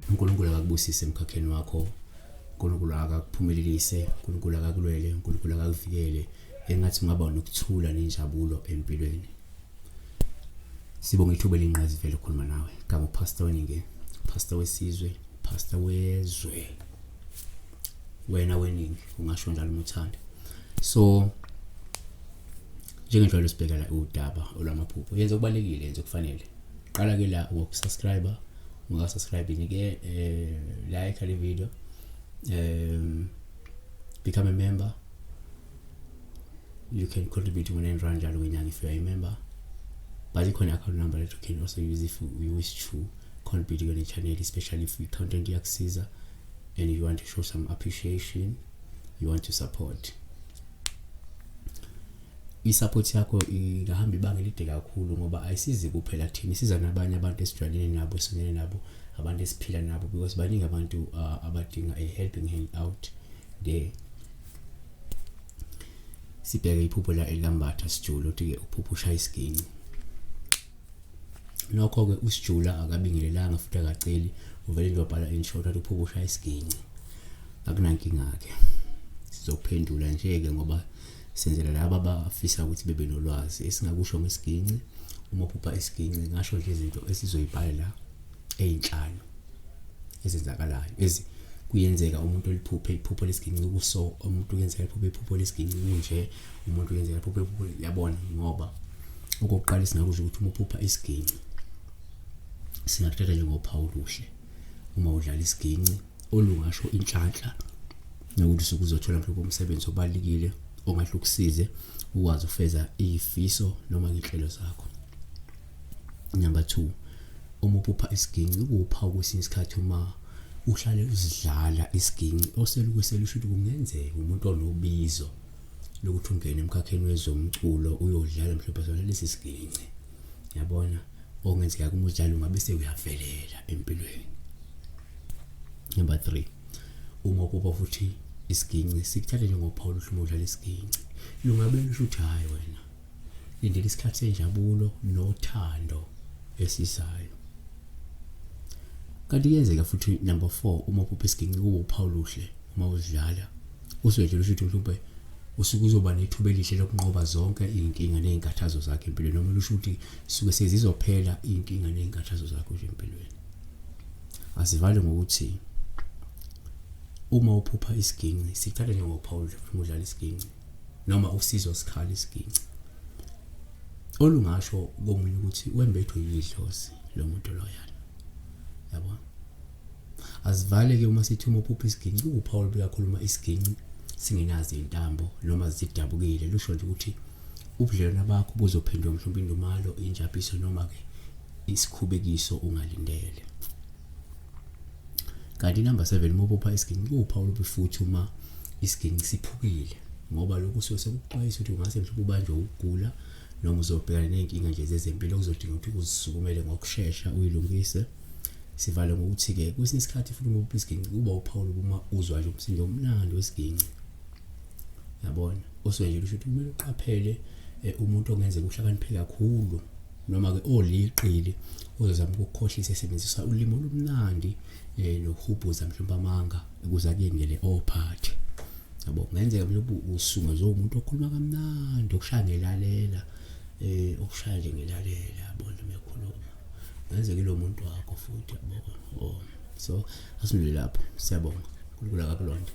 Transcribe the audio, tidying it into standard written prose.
uNkulunkulu akakubusise emkhakheni wakho, uNkulunkulu akakuphumelelise, uNkulunkulu akakulwele, uNkulunkulu akakuvikele, engathi ungaba nokuthula nenjabulo empilweni. Sibonga ithuba elinqazi vele ukukhuluma nawe. Kama pastor weningi, pastor wesizwe, pastor wezwe. Wena weningi ungasho njalo umuthanda. So njengenjalo sibhekela udaba olwamaphupho. Yenza okubalekile, yenza okufanele. Qala ke la ukusubscribe, ungasubscribe nike like le video. Become a member. You can contribute when and run jalo wenyanga if you are a member. But you can account number that you can also use if you wish to contribute on the channel, especially if you content yakusiza and you want to show some appreciation, you want to support. I-support yakho ingahamba ibanga elide kakhulu ngoba ayisizi kuphela thina, isiza nabanye abantu esijwayelene nabo, esonele nabo, abantu esiphila nabo, because baningi abantu abadinga a helping hand out there. Sibheke iphupho la elambatha Sijulu uthi-ke uphupha ushaya isiginci. Nokho ke uSijula akabingelelanga futhi akaceli, uvele nje wabhala in short athi uphupha ushaya isiginci. Akunankinga ke. Sizophendula nje ke ngoba senzela laba abafisa ukuthi bebe nolwazi. Esingakusho ngesiginci, uma uphupha isiginci ngasho nje izinto esizoyibhala la eyinhlanu ezenzakalayo. Kuyenzeka umuntu oliphuphe iphupho lesiginci kuso, umuntu uyenzeka iphupho lesiginci kunje, umuntu uyenzeka iphupho yabona. Ngoba okokuqala singakusho ukuthi uma uphupha isiginci singakuthatha njengophawu luhle. Uma udlala isiginci olungasho inhlanhla nokuthi usukuzothola mhlawumbe umsebenzi obalekile ongahle ukusize ukwazi ufeza izifiso noma inhlelo zakho. Number 2, uma uphupha isiginci kuwuphawu kwesinye isikhathi uma uhlale uzidlala isiginci oselusho ukuthi kungenzeka umuntu onobizo lokuthi ungene emkhakheni wezomculo uyodlala mhlawumbe lesi siginci. Yabona, okungenzeka kumudlalo ungabe sekuyavelela empilweni. Number 3, uma uphupha futhi isiginci sikuthatha njengophawu luhle uma udlala isiginci. Lungabe lusho ukuthi hayi wena lindele isikhathi senjabulo nothando esizayo. Kanti kuyenzeka futhi number 4, uma uphupha isiginci kuwuphawu luhle uma udlala uswedlula ukuthi mhlawumbe usuke uzoba nethuba elihle lokunqoba zonke izinkinga nezinkathazo zakhe empilweni, noma lusho ukuthi suke sezizophela izinkinga nezinkathazo zakho nje empilweni. Asivale ngokuthi uma uphupha isiginci sikuthatha njengophawu luhle uma udlala isiginci noma usizo sikhala isiginci olungasho komunye ukuthi wembethwe yidlozi lo muntu loyana. Yabo, asivale ke uma sithi uma uphupha isiginci kuwuphawu kakhuluma isiginci singenazi intambo noma zidabukile, lusho nje ukuthi ubudlelwano bakho buzophendwa mhlawumbe indumalo, injabuliso noma ke isikhubekiso ungalindele. Kanti number 7, uma uphupha isiginci kuwuphawu futhi uma isiginci siphukile, ngoba lokhu sekuxwayisa ukuthi ungase mhlawumbe ubanjwe ukugula noma uzobhekana nezinkinga nje zezempilo okuzodinga ukuthi uzisukumele ngokusheshsha uyilungise. Sivale ngokuthi ke kwesinye isikhathi futhi uma uphupha isiginci kuba uphawu uma uzwa nje umsindo omnandi wesiginci. Yabona, oswenje lusho ukuthi kumele uqaphele umuntu ongenzeka uhlakaniphe kakhulu noma ke oliqili ozozama ukukhohlisa esebenzisa ulimi olumnandi nokuhubuza mhlawumbe amanga ukuze akuyengele ophathe. Yabo, kungenzeka mhlawumbe usungezwe umuntu okhuluma kamnandi okushaya ngelalela, okushaya nje ngelalela, yabona mekhuluma. Kungenzeka lo muntu wakho futhi, yabo. So asilule lapho. Siyabonga. uNkulunkulu akakulonde.